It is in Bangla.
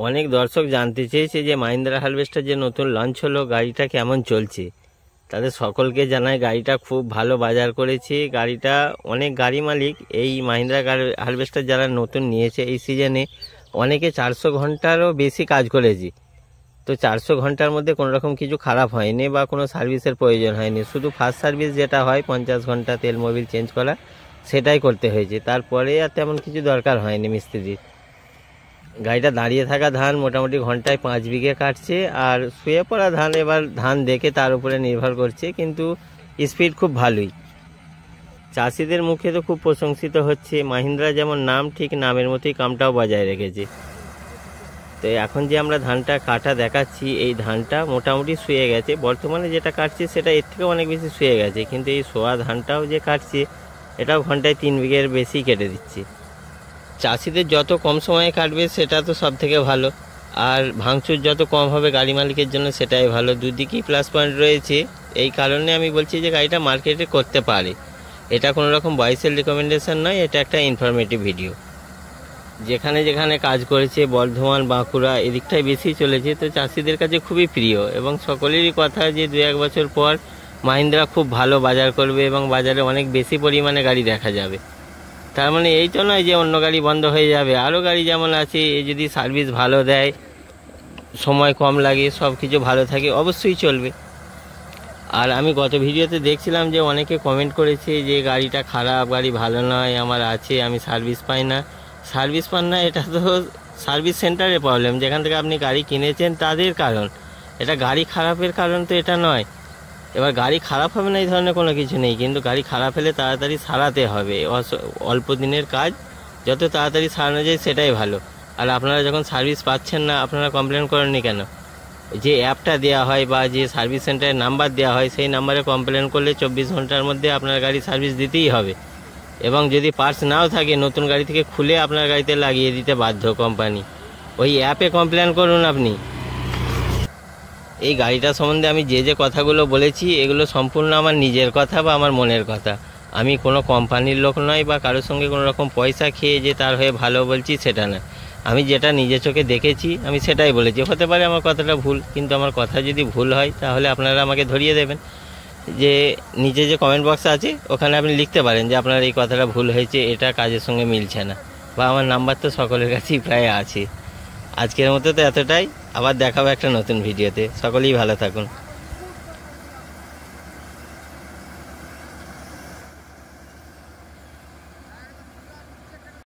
অনেক দর্শক জানতে চেয়েছে যে মাহিন্দ্রা হারভেস্টার যে নতুন লঞ্চ হলো গাড়িটা কেমন চলছে। তাদের সকলকে জানায় গাড়িটা খুব ভালো বাজার করেছে। গাড়িটা অনেক গাড়ি মালিক এই মাহিন্দ্রা হারভেস্টার যারা নতুন নিয়েছে এই সিজনে অনেকে 400 ঘন্টারও বেশি কাজ করেছে। তো 400 ঘন্টার মধ্যে কোনো রকম কিছু খারাপ হয়নি বা কোনো সার্ভিসের প্রয়োজন হয়নি। শুধু ফার্স্ট সার্ভিস যেটা হয় 50 ঘন্টা তেল মোবিল চেঞ্জ করা, সেটাই করতে হয়েছে। তারপরে আর তেমন কিছু দরকার হয়নি মিস্ত্রির। গাড়িটা দাঁড়িয়ে থাকা ধান মোটামুটি ঘন্টায় 5 বিঘে কাটছে, আর শুয়ে পড়া ধান এবার ধান দেখে তার উপরে নির্ভর করছে, কিন্তু স্পিড খুব ভালোই। চাষিদের মুখে তো খুব প্রশংসিত হচ্ছে। মাহিন্দ্রা যেমন নাম, ঠিক নামের মতোই কামটাও বজায় রেখেছে। তো এখন যে আমরা ধানটা কাটা দেখাচ্ছি, এই ধানটা মোটামুটি শুয়ে গেছে। বর্তমানে যেটা কাটছে সেটা এর থেকে অনেক বেশি শুয়ে গেছে, কিন্তু এই শোয়া ধানটাও যে কাটছে এটাও ঘন্টায় 3 বিঘের বেশি কেটে দিচ্ছে। চাষিদের যত কম সময়ে কাটবে সেটা তো সব থেকে ভালো, আর ভাঙচুর যত কম হবে গাড়ি মালিকের জন্য সেটাই ভালো। দুদিকেই প্লাস পয়েন্ট রয়েছে। এই কারণে আমি বলছি যে গাড়িটা মার্কেটে করতে পারে। এটা কোনো রকম বয়সের রিকমেন্ডেশন নয়, এটা একটা ইনফরমেটিভ ভিডিও। যেখানে যেখানে কাজ করেছে বর্ধমান, বাঁকুড়া এদিকটাই বেশি চলেছে, তো চাষিদের কাছে খুবই প্রিয়। এবং সকলেরই কথা যে 2-1 বছর পর মাহিন্দ্রা খুব ভালো বাজার করবে এবং বাজারে অনেক বেশি পরিমাণে গাড়ি দেখা যাবে। তার মানে এই তো নয় যে অন্য গাড়ি বন্ধ হয়ে যাবে। আরও গাড়ি যেমন আছে, এ যদি সার্ভিস ভালো দেয়, সময় কম লাগে, সব কিছু ভালো থাকে, অবশ্যই চলবে। আর আমি গত ভিডিওতে দেখছিলাম যে অনেকে কমেন্ট করেছে যে গাড়িটা খারাপ, গাড়ি ভালো নয়, আমার আছে, আমি সার্ভিস পাই না। সার্ভিস পান না এটা তো সার্ভিস সেন্টারের প্রবলেম। যেখান থেকে আপনি গাড়ি কিনেছেন তাদের কারণ, এটা গাড়ি খারাপের কারণ তো এটা নয়। এবার গাড়ি খারাপ হবে না এই ধরনের কোনো কিছু নেই, কিন্তু গাড়ি খারাপ হলে তাড়াতাড়ি সারাতে হবে। অল্প দিনের কাজ, যত তাড়াতাড়ি সারানো যায় সেটাই ভালো। আর আপনারা যখন সার্ভিস পাচ্ছেন না, আপনারা কমপ্লেন করেননি কেন? যে অ্যাপটা দেওয়া হয় বা যে সার্ভিস সেন্টারের নাম্বার দেওয়া হয়, সেই নাম্বারে কমপ্লেন করলে 24 ঘন্টার মধ্যে আপনার গাড়ি সার্ভিস দিতেই হবে। এবং যদি পার্টস নাও থাকে, নতুন গাড়ি থেকে খুলে আপনার গাড়িতে লাগিয়ে দিতে বাধ্য কোম্পানি। ওই অ্যাপে কমপ্লেন করুন আপনি। এই গাড়িটা সম্বন্ধে আমি যে যে কথাগুলো বলেছি এগুলো সম্পূর্ণ আমার নিজের কথা বা আমার মনের কথা। আমি কোনো কোম্পানির লোক নয় বা কারোর সঙ্গে কোনো রকম পয়সা খেয়ে যে তার হয়ে ভালো বলছি সেটা না। আমি যেটা নিজের চোখে দেখেছি আমি সেটাই বলেছি। হতে পারে আমার কথাটা ভুল, কিন্তু আমার কথা যদি ভুল হয় তাহলে আপনারা আমাকে ধরিয়ে দেবেন। যে নিচে যে কমেন্ট বক্স আছে ওখানে আপনি লিখতে পারেন যে আপনার এই কথাটা ভুল হয়েছে, এটা কাজের সঙ্গে মিলছে না। বা আমার নাম্বার তো সকলের কাছেই প্রায় আছে। আজকের মতো তো এতটাই। আবার দেখাবো একটা নতুন ভিডিওতে। সকলেই ভালো থাকুন।